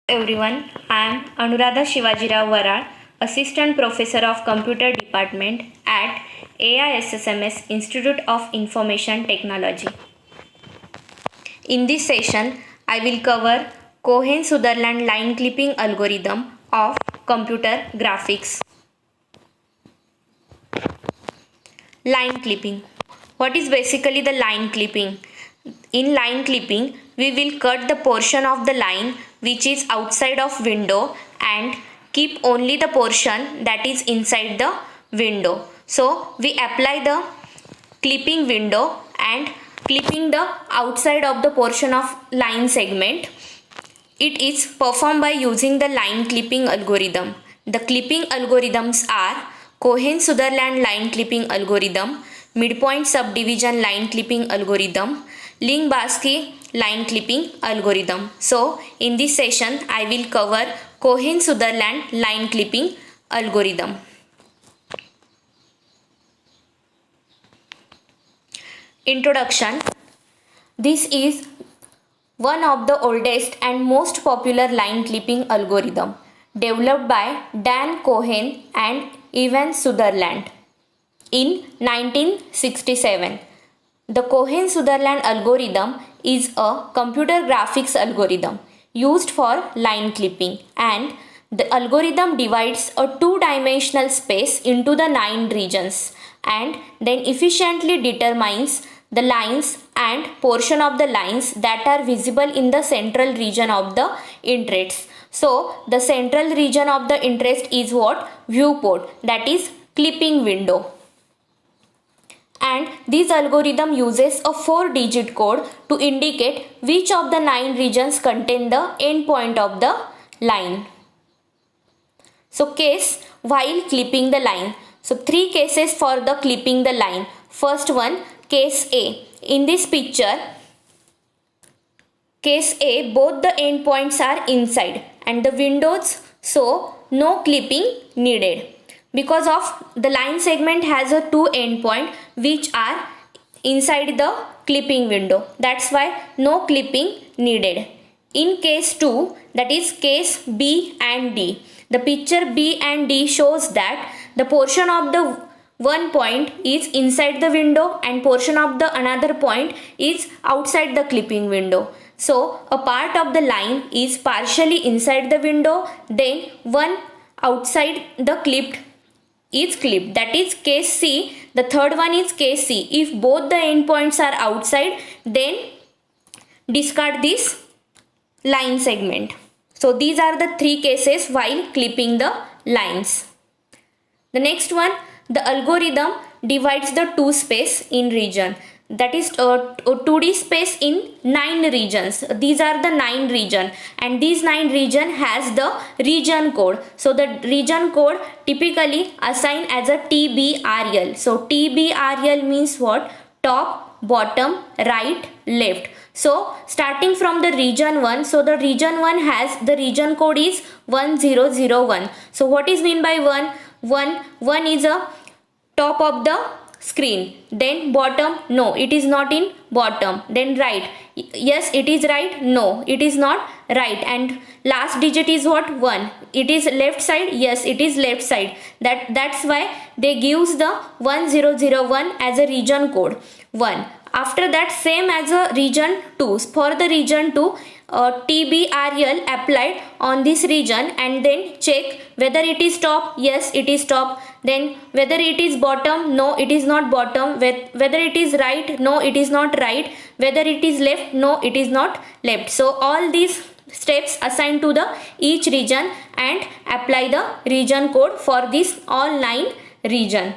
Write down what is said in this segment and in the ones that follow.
Everyone, I am Anuradha Shivajirao Varal, Assistant Professor of Computer Department at AISSMS Institute of Information Technology. In this session, I will cover Cohen-Sutherland line clipping algorithm of computer graphics. Line clipping. What is basically the line clipping? In line clipping, we will cut the portion of the line which is outside of window and keep only the portion that is inside the window. So we apply the clipping window and clipping the outside of the portion of line segment. It is performed by using the line clipping algorithm. The clipping algorithms are Cohen-Sutherland line clipping algorithm, midpoint subdivision line clipping algorithm, Linkbasky line clipping algorithm. So in this session I will cover Cohen-Sutherland line clipping algorithm. Introduction. This is one of the oldest and most popular line clipping algorithm developed by Dan Cohen and Evan Sutherland in 1967. The Cohen-Sutherland algorithm is a computer graphics algorithm used for line clipping, and the algorithm divides a two-dimensional space into the 9 regions and then efficiently determines the lines and portion of the lines that are visible in the central region of the interest. So the central region of the interest is what? Viewport, that is clipping window. And this algorithm uses a 4-digit code to indicate which of the 9 regions contain the endpoint of the line. So case while clipping the line. So 3 cases for the clipping the line. First one, case A. In this picture, case A, both the endpoints are inside and the windows, so no clipping needed. Because of the line segment has a 2 endpoint which are inside the clipping window. That's why no clipping needed. In case 2, that is case B and D. The picture B and D shows that the portion of the one point is inside the window and portion of the another point is outside the clipping window. So a part of the line is partially inside the window, then one outside the clipped is clipped. That is case C. The third one is case C. If both the endpoints are outside, then discard this line segment. So these are the 3 cases while clipping the lines. The next one, the algorithm divides the 2 space in region. That is 2D space in 9 regions. These are the 9 region, and these 9 region has the region code. So the region code typically assigned as a TBRL. So TBRL means what? Top, bottom, right, left. So starting from the region 1, so the region 1 has the region code is 1001. So what is mean by 1? 1 is a top of the screen, then bottom, no, it is not in bottom, then right, yes it is right, no it is not right, and last digit is what? 1. It is left side, yes it is left side. That's why they gives the 1001 as a region code 1. After that, same as a region 2. For the region 2, TBRL applied on this region and then check whether it is top, yes it is top, then whether it is bottom, no it is not bottom, whether it is right, no it is not right, whether it is left, no it is not left. So all these steps assigned to the each region and apply the region code for this all 9 region.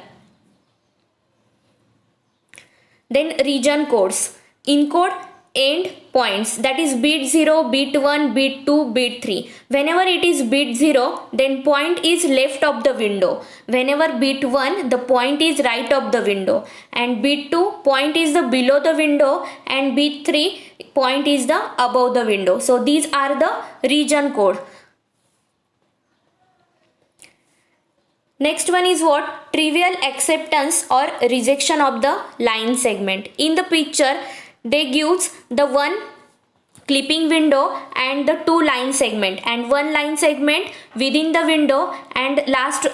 Then region codes. Encode end points, that is bit 0, bit 1, bit 2, bit 3. Whenever it is bit 0, then point is left of the window. Whenever bit 1, the point is right of the window. And bit 2, point is the below the window. And bit 3, point is the above the window. So these are the region code. Next one is what? Trivial acceptance or rejection of the line segment. In the picture, they gives the one clipping window and the two line segment, and one line segment within the window, and last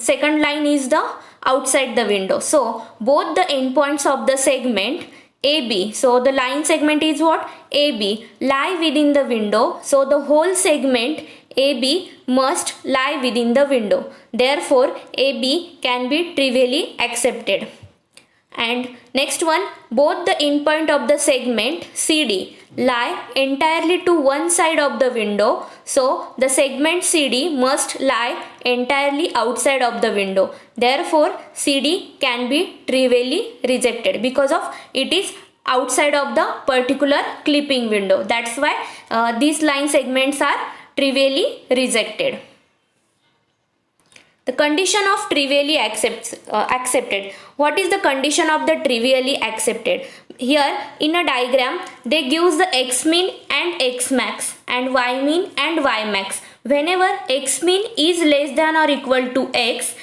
second line is the outside the window. So both the endpoints of the segment AB, so the line segment is what? AB, lie within the window. So the whole segment AB must lie within the window. Therefore AB can be trivially accepted. And next one, both the endpoint of the segment CD lie entirely to one side of the window. So the segment CD must lie entirely outside of the window. Therefore CD can be trivially rejected because of it is outside of the particular clipping window. That's why these line segments are trivially rejected. The condition of trivially accepted. What is the condition of the trivially accepted? Here in a diagram they gives the x mean and x max and y mean and y max. Whenever x mean is less than or equal to x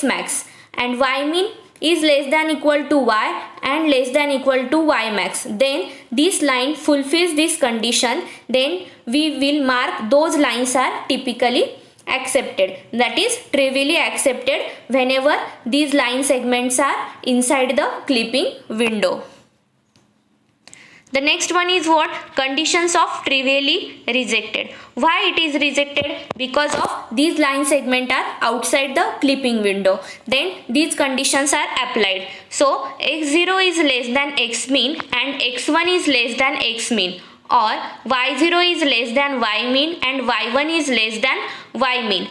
max and y mean is less than equal to y and less than equal to y max, then this line fulfills this condition. Then we will mark those lines are typically accepted, that is trivially accepted whenever these line segments are inside the clipping window. The next one is what? Conditions of trivially rejected. Why it is rejected? Because of these line segments are outside the clipping window. Then these conditions are applied. So x0 is less than x mean and x1 is less than x mean, or y0 is less than y mean and y1 is less than y mean,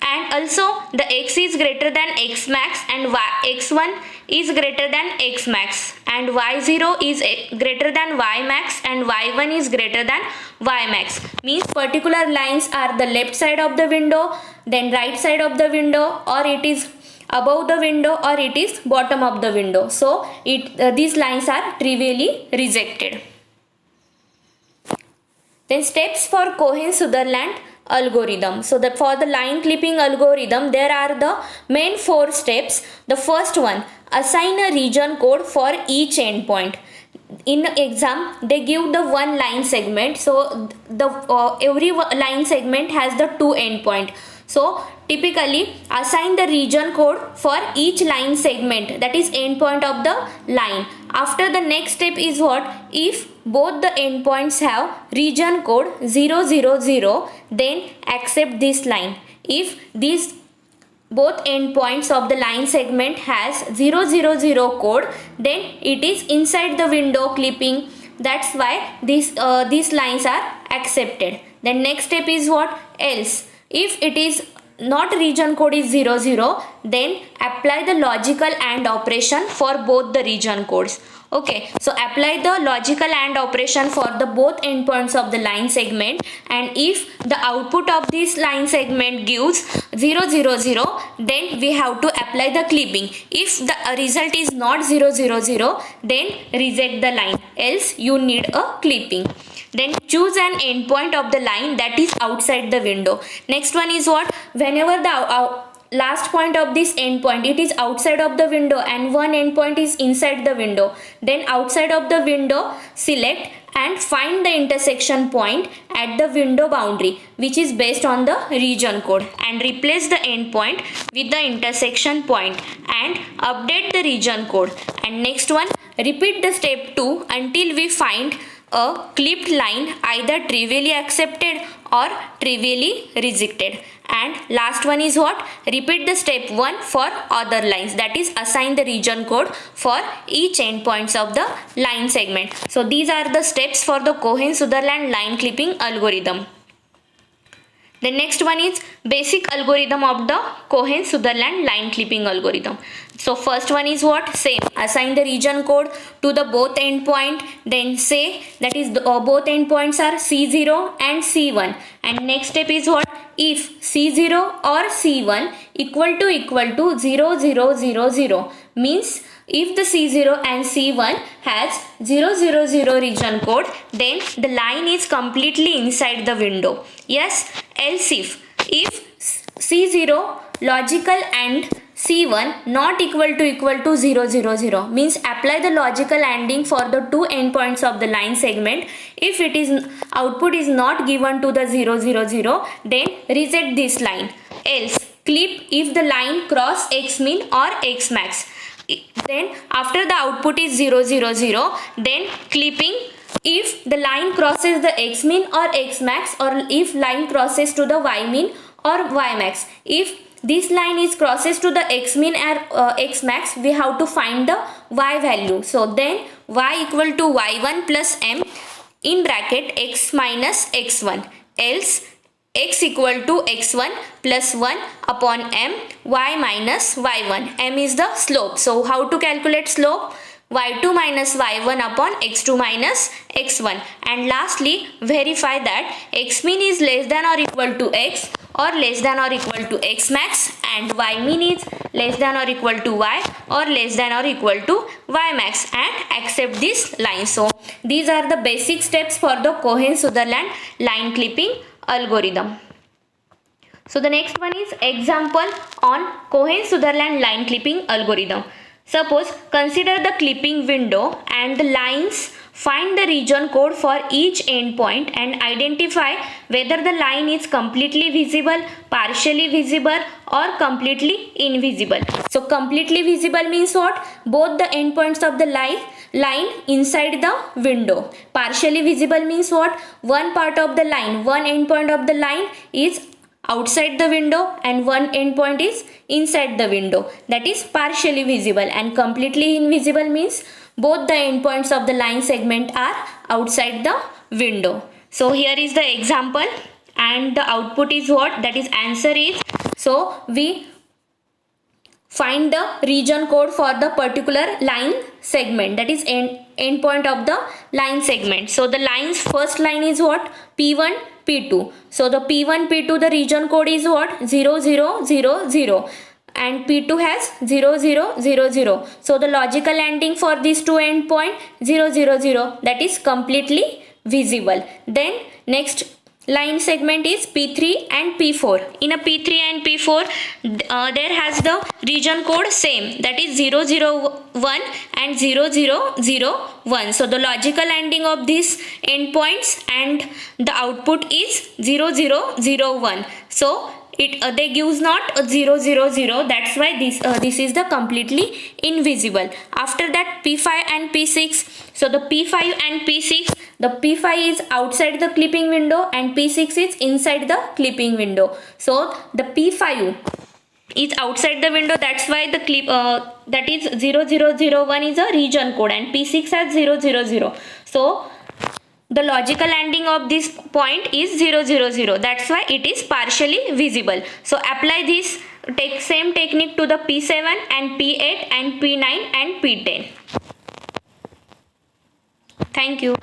and also the x is greater than x max and x1 is greater than x max, and y0 is greater than y max and y1 is greater than y max. Means particular lines are the left side of the window, then right side of the window, or it is above the window, or it is bottom of the window. So these lines are trivially rejected. Then steps for Cohen-Sutherland algorithm. So that for the line clipping algorithm there are the main 4 steps. The first one, assign a region code for each endpoint. In exam they give the one line segment, so the every line segment has the 2 endpoint. So typically assign the region code for each line segment, that is endpoint of the line. After the next step is what? If both the endpoints have region code 000, then accept this line. If these both endpoints of the line segment has 000 code, then it is inside the window clipping. That's why these lines are accepted. Then next step is what? Else. If it is not region code is 00, then apply the logical AND operation for both the region codes. Okay, so apply the logical AND operation for the both endpoints of the line segment, and if the output of this line segment gives 000, then we have to apply the clipping. If the result is not 000, then reject the line, else you need a clipping. Then choose an endpoint of the line that is outside the window. Next one is what? Whenever the last point of this endpoint it is outside of the window and one endpoint is inside the window, then outside of the window select and find the intersection point at the window boundary which is based on the region code, and replace the endpoint with the intersection point and update the region code. And next one, repeat the step 2 until we find a clipped line either trivially accepted or trivially rejected. And last one is what? Repeat the step 1 for other lines, that is assign the region code for each endpoints of the line segment. So these are the steps for the Cohen-Sutherland line clipping algorithm. The next one is basic algorithm of the Cohen-Sutherland line clipping algorithm. So first one is what? Same, assign the region code to the both endpoint, then say that is both endpoints are C0 and C1, and next step is what? If C0 or C1 equal to 0000, means if the C0 and C1 has 000 region code, then the line is completely inside the window. Yes, else if C0 logical and C1 not equal to 0 0 0 means apply the logical ANDing for the two endpoints of the line segment. If it is output is not given to the 0 0 0, then reject this line. Else clip if the line cross x min or x max. Then after the output is 0 0 0, then clipping if the line crosses the x min or x max, or if line crosses to the y min or y max. If this line is crosses to the x min or x max, we have to find the y value. So then y equal to y1 plus m in bracket x minus x1, else x equal to x1 plus 1 upon m y minus y1. M is the slope. So how to calculate slope? y2 minus y1 upon x2 minus x1. And lastly, verify that x min is less than or equal to x or less than or equal to x max, and y min is less than or equal to y or less than or equal to y max, and accept this line. So these are the basic steps for the Cohen-Sutherland line clipping algorithm. So the next one is example on Cohen-Sutherland line clipping algorithm. Suppose consider the clipping window and the lines. Find the region code for each endpoint and identify whether the line is completely visible, partially visible, or completely invisible. So completely visible means what? Both the endpoints of the line inside the window. Partially visible means what? One part of the line, one endpoint of the line is outside the window and one endpoint is inside the window. That is partially visible. And completely invisible means both the endpoints of the line segment are outside the window. So here is the example, and the output is what? That is answer is. So we find the region code for the particular line segment, that is endpoint of the line segment. So the line's first line is what? P1 P2. So the P1 P2, the region code is what? 0 0 0 0, and P2 has 0 0 0 0. So the logical ANDing for these two endpoint 0 0 0, that is completely visible. Then next line segment is P3 and P4. In a P3 and P4 there has the region code same, that is 0 0 1 and 0 0 0 1. So the logical ANDing of these endpoints and the output is 0 0 0 1. So they gives not 0 0 0, that's why this is the completely invisible. After that P5 and P6. So the P5 and P6, the P5 is outside the clipping window and P6 is inside the clipping window. So the P5 is outside the window, that's why the clip that is 0 0 0 1 is a region code, and P6 has 0 0 0. So the logical ANDing of this point is 0 0 0, that's why it is partially visible. So apply this same technique to the P7 and P8 and P9 and P10. Thank you.